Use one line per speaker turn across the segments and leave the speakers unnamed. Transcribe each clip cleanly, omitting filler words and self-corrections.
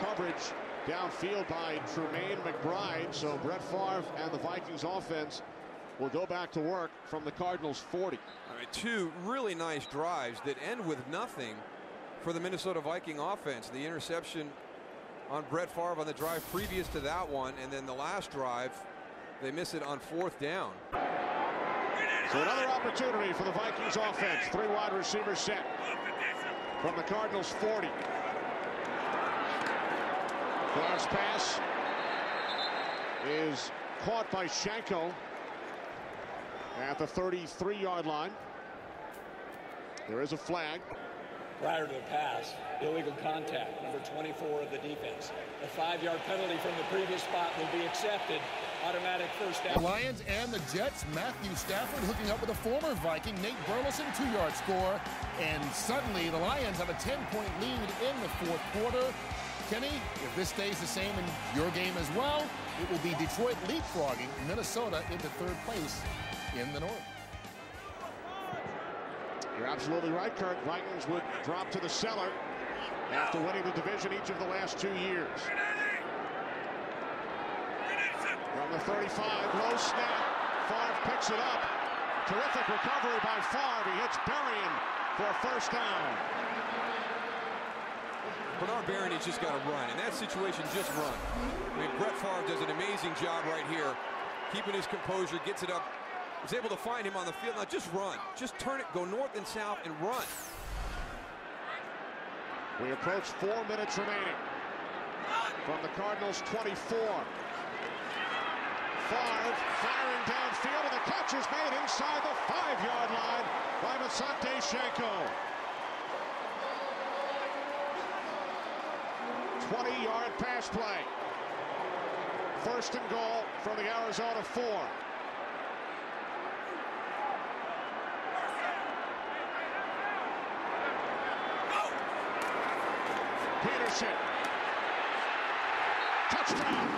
coverage downfield by Tremaine McBride. So Brett Favre and the Vikings offense will go back to work from the Cardinals 40.
All right, two really nice drives that end with nothing for the Minnesota Viking offense. The interception on Brett Favre on the drive previous to that one, and then the last drive, they miss it on 4th down.
So another opportunity for the Vikings offense. 3 wide receivers set from the Cardinals 40. Favre's pass is caught by Shanko at the 33-yard line. There is a flag.
Prior to the pass, illegal contact, number 24 of the defense. The 5-yard penalty from the previous spot will be accepted. Automatic first down.
The Lions and the Jets. Matthew Stafford hooking up with a former Viking, Nate Burleson, 2-yard score. And suddenly the Lions have a 10-point lead in the 4th quarter. Kenny, if this stays the same in your game as well, it will be Detroit leapfrogging Minnesota into 3rd place in the North.
You're absolutely right, Kirk. Vikings would drop to the cellar after winning the division each of the last 2 years. From the 35, low snap. Favre picks it up. Terrific recovery by Favre. He hits Berrien for a first down.
Bernard Berrien has just got to run. In that situation, just run. I mean, Brett Favre does an amazing job right here, keeping his composure, gets it up. Is able to find him on the field. Now just run. Just turn it, go north and south, and run.
We approach 4 minutes remaining. From the Cardinals 24. Favre firing downfield, and the catch is made inside the 5-yard line by Visanthe Shanko. 20-yard pass play. 1st and goal from the Arizona 4. Peterson. Touchdown.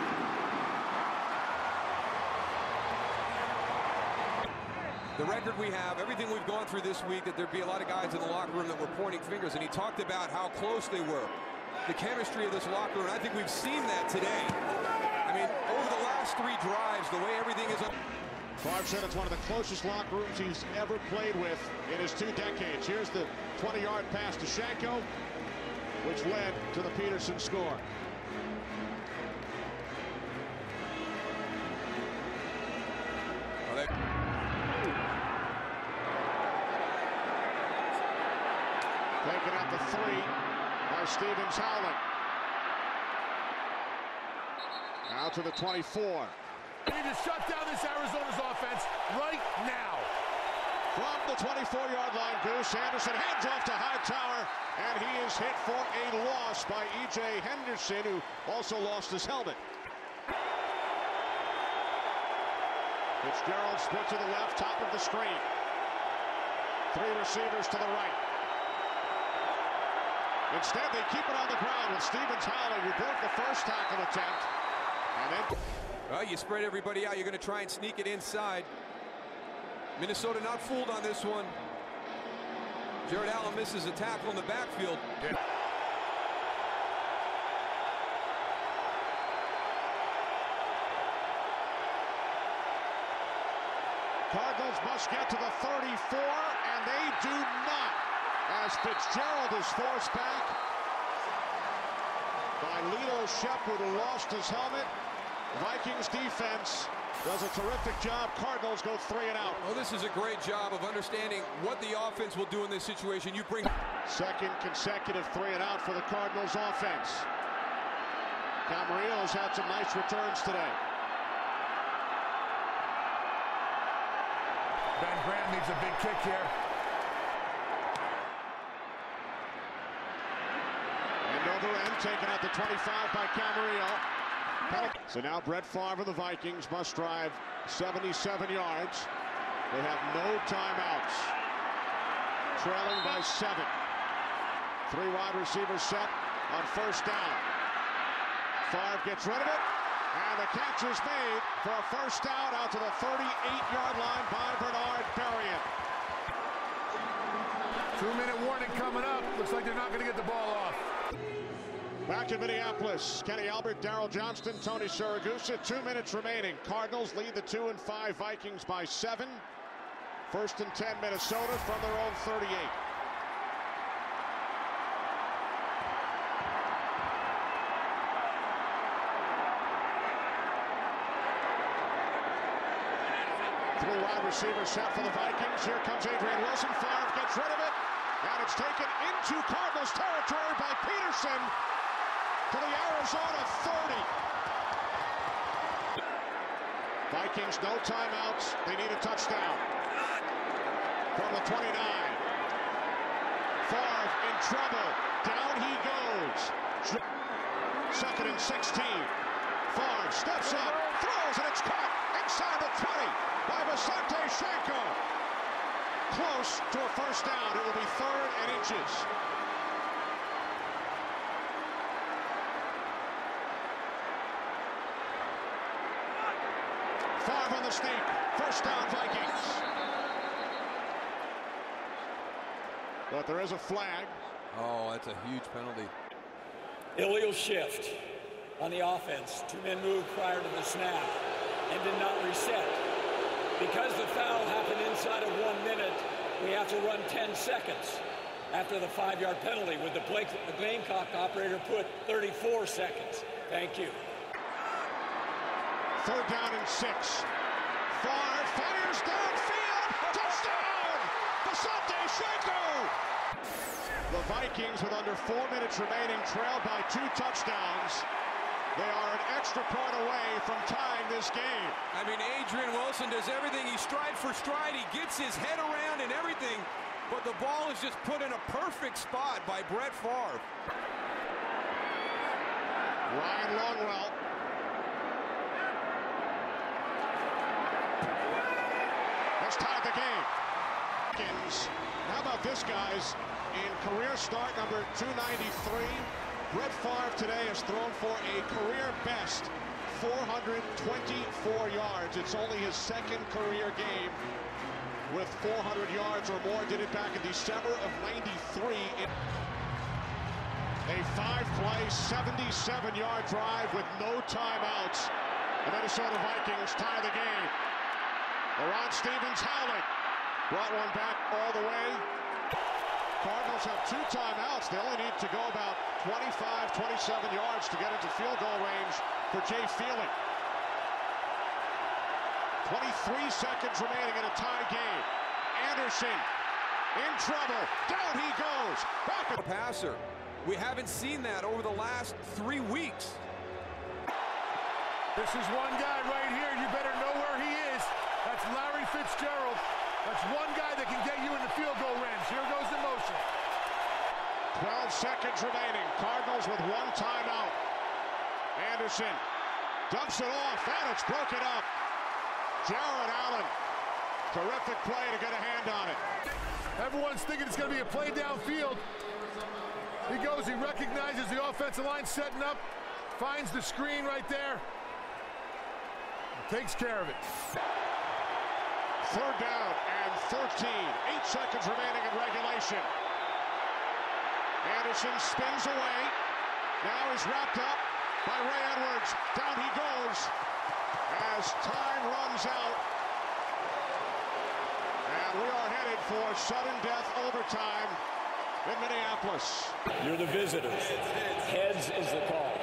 The record we have, everything we've gone through this week, that there'd be a lot of guys in the locker room that were pointing fingers, and he talked about how close they were. The chemistry of this locker room, I think we've seen that today. I mean, over the last 3 drives, the way everything is up.
Favre said it's one of the closest locker rooms he's ever played with in his 2 decades. Here's the 20-yard pass to Shanko, which led to the Peterson score. Taken at the 3 by Stevens Howling. Now to the 24.
They need to shut down this Arizona's offense right now.
From the 24-yard line, Goose Anderson hands off to Hightower, and he is hit for a loss by E.J. Henderson, who also lost his helmet. Fitzgerald split to the left, top of the screen. 3 receivers to the right. Instead, they keep it on the ground with Stevens Howling, who broke the first tackle attempt. And then,
well, you spread everybody out. You're going to try and sneak it inside. Minnesota not fooled on this one. Jared Allen misses a tackle in the backfield. Yeah.
Cardinals must get to the 34, and they do not, as Fitzgerald is forced back by Lito Shepherd, who lost his helmet. Vikings defense does a terrific job. Cardinals go 3 and out.
Well, this is a great job of understanding what the offense will do in this situation. You bring
2nd consecutive 3 and out for the Cardinals offense. Camarillo has had some nice returns today.
Ben Graham needs a big kick here.
End over end, taken at the 25 by Camarillo. So now Brett Favre of the Vikings must drive 77 yards. They have no timeouts. Trailing by 7. 3 wide receivers set on 1st down. Favre gets rid of it, and the catch is made for a 1st down out to the 38-yard line by Bernard Berrien.
2-minute warning coming up. Looks like they're not going to get the ball off.
Back in Minneapolis, Kenny Albert, Darryl Johnston, Tony Siragusa. 2 minutes remaining. Cardinals lead the 2-5 Vikings by 7. 1st and 10 Minnesota from their own 38. Three wide receiver set for the Vikings. Here comes Adrian Wilson. Favre gets rid of it. And it's taken into Cardinals territory by Peterson to the Arizona 30. Vikings, no timeouts. They need a touchdown. From the 29. Favre in trouble. Down he goes. 2nd and 16. Favre steps up, throws, and it's caught inside the 20 by Visante Shenko. Close to a first down. It will be 3rd and inches. Favre on the sneak. First down, Vikings. But there is a flag.
Oh, that's a huge penalty.
Illegal shift on the offense. 2 men moved prior to the snap and did not reset. Because the foul happened inside of 1 minute, we have to run 10 seconds after the 5-yard penalty. With the Gamecock operator put 34 seconds. Thank you.
3rd down and 6. Favre fires downfield. Touchdown! Visante Shenko! The Vikings, with under 4 minutes remaining, trail by 2 touchdowns. They are an extra point away from tying this game.
I mean, Adrian Wilson does everything. He stride for stride. He gets his head around and everything. But the ball is just put in a perfect spot by Brett Favre.
Ryan Longwell. Has tied the game. How about this, guys? In career start number 293, Brett Favre today has thrown for a career best 424 yards. It's only his 2nd career game with 400 yards or more. Did it back in December of '93. A 5-play, 77-yard drive with no timeouts. The Minnesota Vikings tie the game. Ron Stevens howling. Brought one back all the way. Cardinals have 2 timeouts. They only need to go about 25, 27 yards to get into field goal range for Jay Feeling. 23 seconds remaining in a tie game. Anderson in trouble. Down he goes. Back at the
passer. We haven't seen that over the last 3 weeks.
This is one guy right here. You better know where he is. That's Larry Fitzgerald. That's one guy that can get you in the field goal range. Here goes the motion.
12 seconds remaining. Cardinals with 1 timeout. Anderson dumps it off, and it's broken up. Jared Allen. Terrific play to get a hand on it.
Everyone's thinking it's going to be a play downfield. He goes, he recognizes the offensive line setting up, finds the screen right there, takes care of it.
3rd down and 13. 8 seconds remaining in regulation. Anderson spins away. Now he's wrapped up by Ray Edwards. Down he goes as time runs out. And we are headed for sudden death overtime in Minneapolis.
You're the visitors. Heads is the call.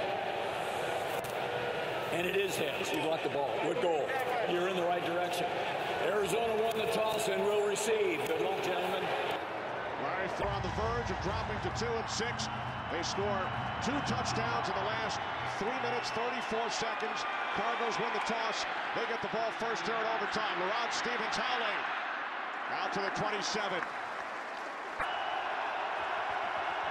And it is heads. You got the ball. Good goal. You're in the right direction. Arizona won the toss and will receive. Good luck, gentlemen.
Larry, they're on the verge of dropping to 2 and 6. They score 2 touchdowns in the last 3 minutes, 34 seconds. Cardinals win the toss. They get the ball first here in overtime. Ron Stevens howling. Out to the 27.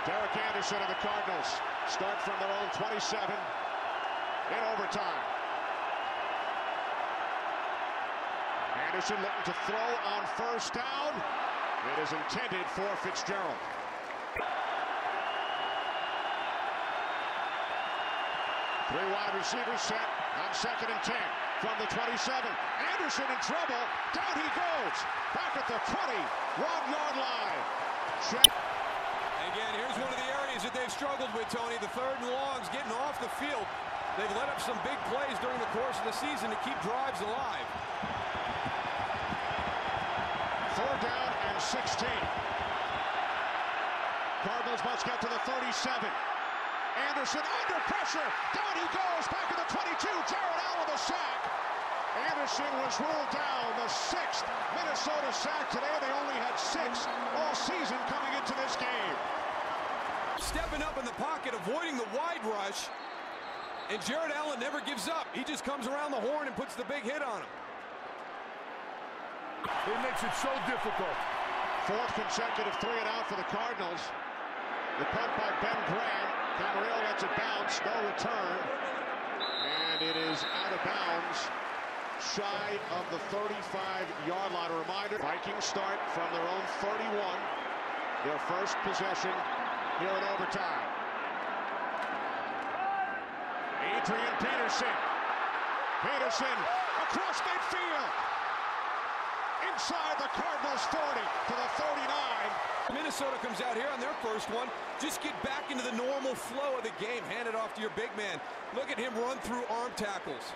Derek Anderson and the Cardinals start from their own 27 in overtime. Anderson looking to throw on first down. It is intended for Fitzgerald. Three wide receivers set on 2nd and 10 from the 27. Anderson in trouble. Down he goes. Back at the 21-yard line. Check.
And again, here's one of the areas that they've struggled with, Tony. The 3rd and longs getting off the field. They've let up some big plays during the course of the season to keep drives alive.
4th down and 16. Cardinals must get to the 37. Anderson under pressure. Down he goes. Back at the 22. Jared Allen with a sack. Anderson was ruled down. The 6th Minnesota sack today. They only had 6 all season coming into this game.
Stepping up in the pocket, avoiding the wide rush. And Jared Allen never gives up. He just comes around the horn and puts the big hit on him.
It makes it so difficult.
4th consecutive 3 and out for the Cardinals. The punt by Ben Graham. Camarillo lets it bounce. No return. And it is out of bounds. Shy of the 35-yard line. A reminder, Vikings start from their own 31. Their first possession here in overtime. Adrian Peterson. Peterson across midfield. Inside the Cardinals 40 to the 39.
Minnesota comes out here on their first one. Just get back into the normal flow of the game. Hand it off to your big man. Look at him run through arm tackles.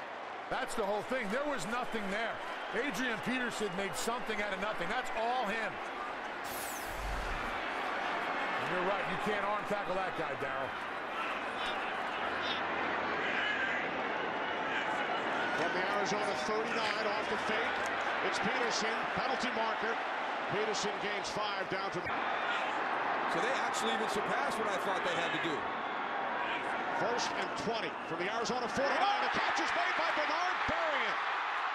That's the whole thing. There was nothing there. Adrian Peterson made something out of nothing. That's all him. And you're right. You can't arm tackle that guy, Darryl.
From the Arizona 39 off the fake. It's Peterson. Penalty marker. Peterson gains 5 down to the...
So they actually even surpassed what I thought they had to do.
1st and 20 from the Arizona 49. The catch is made by Bernard Berrien.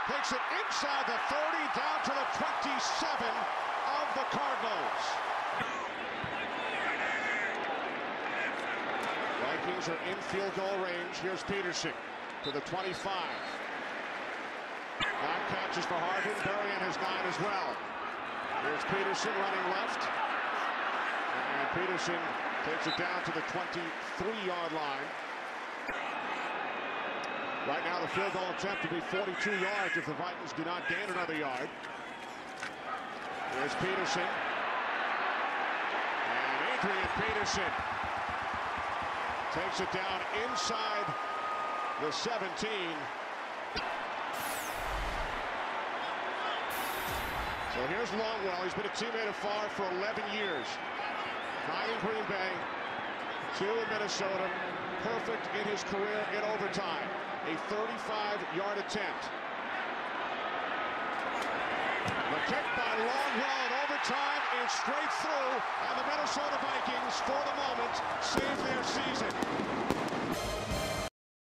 Takes it inside the 30 down to the 27 of the Cardinals. Vikings are in field goal range. Here's Peterson to the 25. 9 catches for Harvin. Berrien has 9 as well. Here's Peterson running left. And Peterson takes it down to the 23-yard line. Right now, the field goal attempt to be 42 yards if the Vikings do not gain another yard. Here's Peterson. And Adrian Peterson takes it down inside the 17. So here's Longwell. He's been a teammate of Favre for 11 years. 9 in Green Bay, 2 in Minnesota. Perfect in his career in overtime. A 35-yard attempt. The kick by Longwell in overtime is straight through, and the Minnesota Vikings, for the moment, save their season.